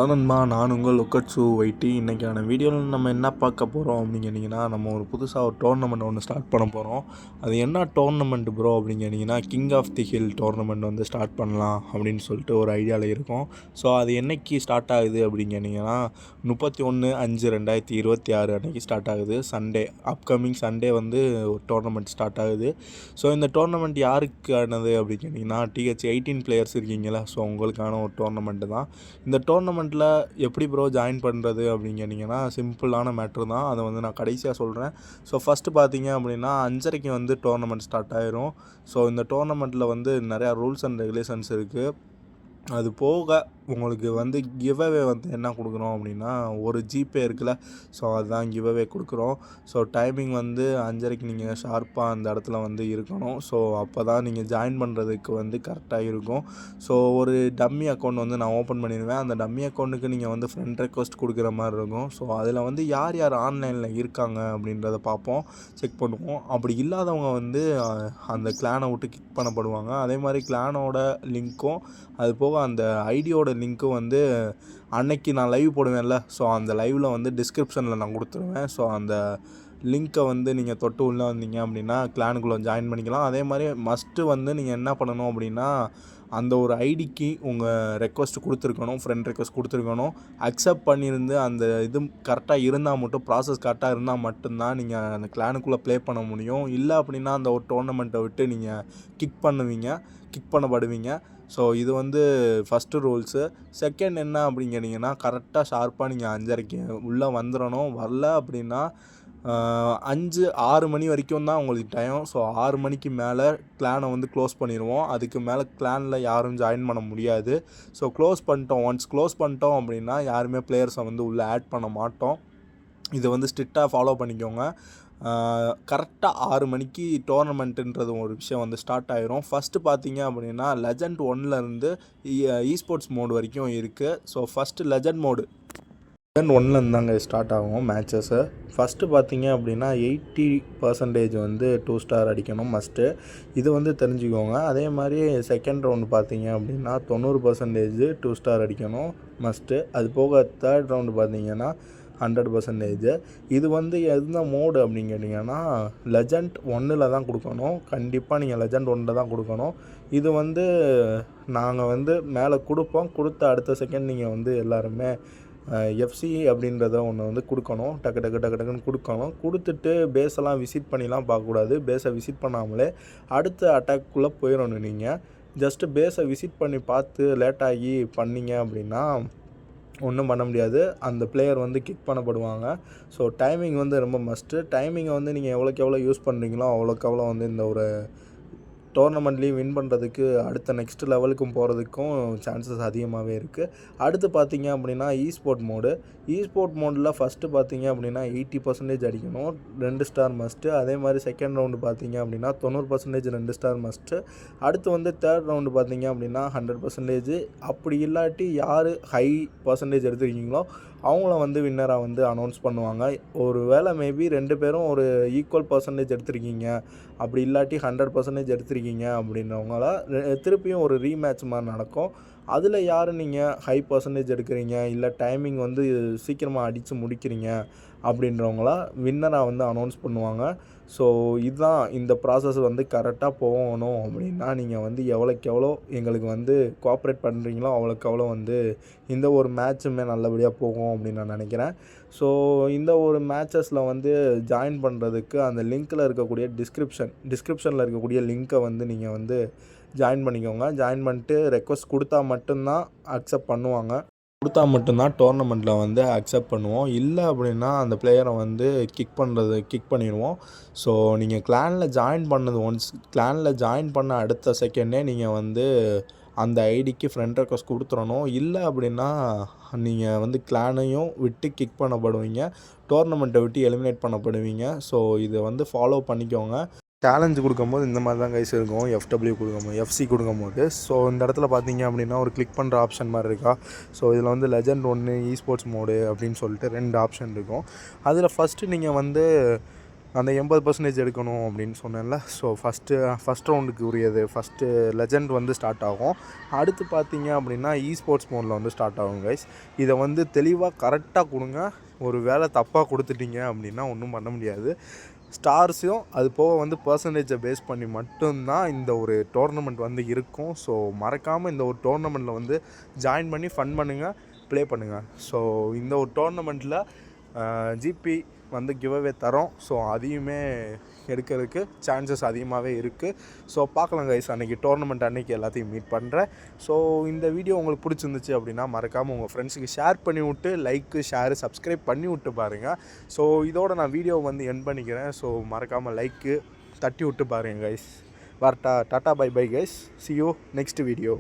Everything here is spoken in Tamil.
ஹலோ நண்பா, நான் உங்கள் லொக்கட்சு வைட்டி. இன்றைக்கான வீடியோவில் நம்ம என்ன பார்க்க போகிறோம் அப்படின்னு கேட்டிங்கன்னா, நம்ம ஒரு புதுசாக ஒரு டோர்னமெண்ட் ஒன்று ஸ்டார்ட் பண்ண போகிறோம். அது என்ன டோர்னமெண்ட் ப்ரோ அப்படின்னு கேட்டிங்கன்னா, king of the hill tournament வந்து ஸ்டார்ட் பண்ணலாம் அப்படின்னு சொல்லிட்டு ஒரு ஐடியாவில் இருக்கும். ஸோ அது என்னைக்கு ஸ்டார்ட் ஆகுது அப்படின்னு கேட்டிங்கன்னா, 31/5/2026 அன்றைக்கி ஸ்டார்ட் ஆகுது. சண்டே, அப்கமிங் சண்டே வந்து ஒரு டோர்னமெண்ட் ஸ்டார்ட் ஆகுது. ஸோ இந்த டோர்னமெண்ட் யாருக்கானது அப்படின்னு கேட்டிங்கன்னா, TH 18 பிளேயர்ஸ் இருக்கீங்களா, ஸோ உங்களுக்கான ஒரு டோர்னமெண்ட்டு தான். இந்த டோர்னமெண்ட்டில் எப்படி ப்ரோ ஜாயின் பண்ணுறது அப்படின்னு கேட்டிங்கன்னா, சிம்பிளான மேட்ரு தான். அதை வந்து நான் கடைசியாக சொல்கிறேன். ஸோ ஃபஸ்ட்டு பார்த்தீங்க அப்படின்னா 5:30 வந்து டோர்னமெண்ட் ஸ்டார்ட் ஆயிரும். ஸோ இந்த டோர்னமெண்ட்டில் வந்து நிறையா ரூல்ஸ் அண்ட் ரெகுலேஷன்ஸ் இருக்குது. அது போக உங்களுக்கு வந்து கிவ்அவே வந்து என்ன கொடுக்குறோம் அப்படின்னா, ஒரு ஜிபே இருக்குல்ல, ஸோ அதுதான் கிவ்அவே கொடுக்குறோம். ஸோ டைமிங் வந்து 5:30 நீங்கள் ஷார்ப்பாக அந்த இடத்துல வந்து இருக்கணும். ஸோ அப்போ தான் நீங்கள் ஜாயின் பண்ணுறதுக்கு வந்து கரெக்டாக இருக்கும். ஸோ ஒரு டம்மி அக்கௌண்ட் வந்து நான் ஓப்பன் பண்ணிடுவேன். அந்த டம்மி அக்கௌண்ட்டுக்கு நீங்கள் வந்து ஃப்ரெண்ட் ரெக்வஸ்ட் கொடுக்குற மாதிரி இருக்கும். ஸோ அதில் வந்து யார் யார் ஆன்லைனில் இருக்காங்க அப்படின்றத பார்ப்போம், செக் பண்ணுவோம். அப்படி இல்லாதவங்க வந்து அந்த கிளானை விட்டு கிக் பண்ணப்படுவாங்க. அதே மாதிரி கிளானோட லிங்க்கும் அது போக அந்த ஐடியோட லிங்க்கும் வந்து அன்னைக்கு நான் லைவ் போடுவேன்ல, ஸோ அந்த லைவில் வந்து டிஸ்கிரிப்ஷனில் நான் கொடுத்துருவேன். ஸோ அந்த லிங்க்கை வந்து நீங்கள் தொட்டு உள்ளே வந்தீங்க அப்படின்னா கிளானுக்குள்ளே ஜாயின் பண்ணிக்கலாம். அதே மாதிரி மஸ்ட்டு வந்து நீங்கள் என்ன பண்ணணும் அப்படின்னா, அந்த ஒரு ஐடிக்கு உங்கள் ரெக்வஸ்ட் கொடுத்துருக்கணும், ஃப்ரெண்ட் ரெக்வஸ்ட் கொடுத்துருக்கணும். அக்செப்ட் பண்ணியிருந்து அந்த இது கரெக்டாக இருந்தால் மட்டும், ப்ராசஸ் கரெக்டாக இருந்தால் மட்டும்தான் நீங்கள் அந்த கிளானுக்குள்ளே ப்ளே பண்ண முடியும். இல்லை அப்படின்னா அந்த ஒரு டோர்னமெண்ட்டை விட்டு நீங்கள் கிக் பண்ணப்படுவீங்க. ஸோ இது வந்து ஃபஸ்ட்டு ரூல்ஸு. செகண்ட் என்ன அப்படின்னு கேட்டிங்கன்னா, கரெக்டாக ஷார்ப்பாக நீங்கள் 5:30 உள்ளே வந்துடணும். வரல அப்படின்னா 6 மணி வரைக்கும் தான் உங்களுக்கு டைம். ஸோ 6 மணிக்கு மேலே கிளானை வந்து க்ளோஸ் பண்ணிடுவோம். அதுக்கு மேலே கிளானில் யாரும் ஜாயின் பண்ண முடியாது. ஸோ ஒன்ஸ் க்ளோஸ் பண்ணிட்டோம் அப்படின்னா யாருமே பிளேயர்ஸை வந்து உள்ளே ஆட் பண்ண மாட்டோம். இதை வந்து ஸ்ட்ரிக்டாக ஃபாலோ பண்ணிக்கோங்க. கரெக்டாக 6 மணிக்கு டோர்னமெண்ட்டுன்றது ஒரு விஷயம் வந்து ஸ்டார்ட் ஆயிரும். ஃபஸ்ட்டு பார்த்தீங்க அப்படின்னா லெஜண்ட் 1லேருந்து இஸ்போர்ட்ஸ் மோடு வரைக்கும் இருக்குது. ஸோ ஃபஸ்ட்டு லெஜண்ட் 1லேருந்து தாங்க ஸ்டார்ட் ஆகும் மேட்சஸ்ஸு. ஃபஸ்ட்டு பார்த்தீங்க அப்படின்னா 80% வந்து 2 ஸ்டார் அடிக்கணும் மஸ்ட்டு. இது வந்து தெரிஞ்சுக்கோங்க. அதே மாதிரி செகண்ட் ரவுண்டு பார்த்தீங்க அப்படின்னா 90% 2 ஸ்டார் அடிக்கணும் மஸ்ட்டு. அது போக தேர்ட் ரவுண்டு பார்த்தீங்கன்னா 100%. இது வந்து எந்த மோடு அப்படின்னு கேட்டிங்கன்னா, லெஜண்ட் 1ல் தான் கொடுக்கணும். கண்டிப்பாக நீங்கள் லெஜண்ட் 1ல் தான் கொடுக்கணும். இது வந்து நாங்கள் வந்து மேலே கொடுப்போம். கொடுத்த அடுத்த செகண்ட் நீங்கள் வந்து எல்லாருமே FC அப்படின்றத ஒன்று வந்து கொடுக்கணும். டக்குன்னு கொடுக்கணும். கொடுத்துட்டு பேஸெல்லாம் விசிட் பண்ணிலாம் பார்க்கக்கூடாது. பேஸை விசிட் பண்ணாமலே அடுத்த அட்டாக்குள்ளே போயிடணும். நீங்கள் ஜஸ்ட்டு பேஸை விசிட் பண்ணி பார்த்து லேட்டாகி பண்ணிங்க அப்படின்னா ஒன்றும் பண்ண முடியாது. அந்த பிளேயர் வந்து கிக் பண்ணப்படுவாங்க. ஸோ டைமிங் வந்து ரொம்ப மஸ்ட்டு. டைமிங்கை வந்து நீங்கள் எவ்வளோக்கு எவ்வளோ யூஸ் பண்ணுறீங்களோ அவ்வளோக்கு எவ்வளோ வந்து இந்த ஒரு டோர்னமெண்ட்லேயும் வின் பண்ணுறதுக்கு, அடுத்த நெக்ஸ்ட் லெவலுக்கும் போகிறதுக்கும் சான்சஸ் அதிகமாகவே இருக்குது. அடுத்து பார்த்தீங்க அப்படின்னா இஸ்போர்ட் மோடில் ஃபஸ்ட்டு பார்த்தீங்க அப்படின்னா 80% அடிக்கணும், 2 ஸ்டார் மஸ்ட்டு. அதே மாதிரி செகண்ட் ரவுண்டு பார்த்தீங்க அப்படின்னா 90% 2 ஸ்டார் மஸ்ட்டு. அடுத்து வந்து தேர்ட் ரவுண்டு பார்த்தீங்க அப்படின்னா 100%. அப்படி இல்லாட்டி யார் ஹை பர்சன்டேஜ் எடுத்துருக்கீங்களோ அவங்கள வந்து வின்னராக வந்து அனௌன்ஸ் பண்ணுவாங்க. ஒரு வேளை மேபி 2 பேரும் ஒரு ஈக்குவல் பர்சன்டேஜ் எடுத்திருக்கீங்க, அப்படி இல்லாட்டி 100% எடுத்திருக்கீங்க அப்படின்றவங்கள திருப்பியும் ஒரு ரீமேட்ச் மாதிரி நடக்கும். அதில் யார் நீங்கள் ஹை பர்சன்டேஜ் எடுக்கிறீங்க, இல்லை டைமிங் வந்து சீக்கிரமாக அடித்து முடிக்கிறீங்க அப்படின்றவங்கள வின்னராக வந்து அனௌன்ஸ் பண்ணுவாங்க. ஸோ இதுதான் இந்த ப்ராசஸ் வந்து கரெக்டாக போகணும் அப்படின்னா, நீங்கள் வந்து எவ்வளோக்கு எவ்வளோ எங்களுக்கு வந்து கோஆப்ரேட் பண்ணுறீங்களோ அவ்வளோக்கு எவ்வளோ வந்து இந்த ஒரு மேட்சுமே நல்லபடியாக போகும் அப்படின்னு நான் நினைக்கிறேன். ஸோ இந்த ஒரு மேட்சஸில் வந்து ஜாயின் பண்ணுறதுக்கு அந்த லிங்க்கில் இருக்கக்கூடிய டிஸ்கிரிப்ஷனில் இருக்கக்கூடிய லிங்க்கை வந்து நீங்கள் வந்து ஜாயின் பண்ணிக்கோங்க. ஜாயின் பண்ணிட்டு ரெக்வஸ்ட் கொடுத்தா மட்டும்தான் அக்செப்ட் பண்ணுவாங்க. கொடுத்தா மட்டும்தான் டோர்னமெண்ட்டில் வந்து அக்செப்ட் பண்ணுவோம். இல்லை அப்படின்னா அந்த பிளேயரை வந்து கிக் பண்ணிடுவோம். ஸோ நீங்கள் கிளானில் ஜாயின் பண்ண அடுத்த செகண்டே நீங்கள் வந்து அந்த ஐடிக்கு ஃப்ரெண்ட் ரெக்வஸ்ட் கொடுத்துடணும். இல்லை அப்படின்னா நீங்கள் வந்து கிளானையும் விட்டு கிக் பண்ணப்படுவீங்க, டோர்னமெண்ட்டை விட்டு எலிமினேட் பண்ணப்படுவீங்க. ஸோ இதை வந்து ஃபாலோ பண்ணிக்கோங்க. சேலஞ்சு கொடுக்கும்போது இந்த மாதிரி தான் கைஸ் இருக்கும். FW கொடுக்கும்போது, FC கொடுக்கும்போது. ஸோ இந்த இடத்துல பார்த்தீங்க அப்படின்னா ஒரு கிளிக் பண்ணுற ஆப்ஷன் மாதிரி இருக்கா. ஸோ இதில் வந்து லெஜண்ட் 1 இஸ்போர்ட்ஸ் மோடு அப்படின்னு சொல்லிட்டு 2 ஆப்ஷன் இருக்கும். அதில் ஃபஸ்ட்டு நீங்கள் வந்து அந்த 80% எடுக்கணும் அப்படின்னு சொன்னேன்ல. ஸோ ஃபஸ்ட் ரவுண்டுக்கு உரியது ஃபஸ்ட்டு லெஜண்ட் வந்து ஸ்டார்ட் ஆகும். அடுத்து பார்த்தீங்க அப்படின்னா ஸ்போர்ட்ஸ் மோடில் வந்து ஸ்டார்ட் ஆகும் கைஸ். இதை வந்து தெளிவாக கரெக்டாக கொடுங்க. ஒரு வேளை தப்பாக கொடுத்துட்டீங்க அப்படின்னா ஒன்றும் பண்ண முடியாது. ஸ்டார்ஸையும் அது போக வந்து பர்சன்டேஜை பேஸ் பண்ணி மட்டும்தான் இந்த ஒரு டோர்னமெண்ட் வந்து இருக்கும். ஸோ மறக்காமல் இந்த ஒரு டோர்னமெண்ட்டில் வந்து ஜாயின் பண்ணி ஃபன் பண்ணுங்கள், ப்ளே பண்ணுங்கள். ஸோ இந்த ஒரு டோர்னமெண்ட்டில் ஜிபி வந்து கிவ்அவே தரோம். ஸோ அதையுமே எடுக்கிறதுக்கு சான்சஸ் அதிகமாகவே இருக்குது. ஸோ பார்க்கலாம் கைஸ், அன்றைக்கி டோர்னமெண்ட் அன்றைக்கி எல்லாத்தையும் மீட் பண்ணுறேன். ஸோ இந்த வீடியோ உங்களுக்கு பிடிச்சிருந்துச்சு அப்படின்னா மறக்காமல் உங்கள் ஃப்ரெண்ட்ஸுக்கு ஷேர் பண்ணி விட்டு லைக்கு ஷேரு சப்ஸ்கிரைப் பண்ணி விட்டு பாருங்கள். ஸோ இதோட நான் வீடியோ வந்து எண்ட் பண்ணிக்கிறேன். ஸோ மறக்காமல் லைக்கு தட்டி விட்டு பாருங்கள் கைஸ். வரட்டா, tata, bye bye guys, see you next video.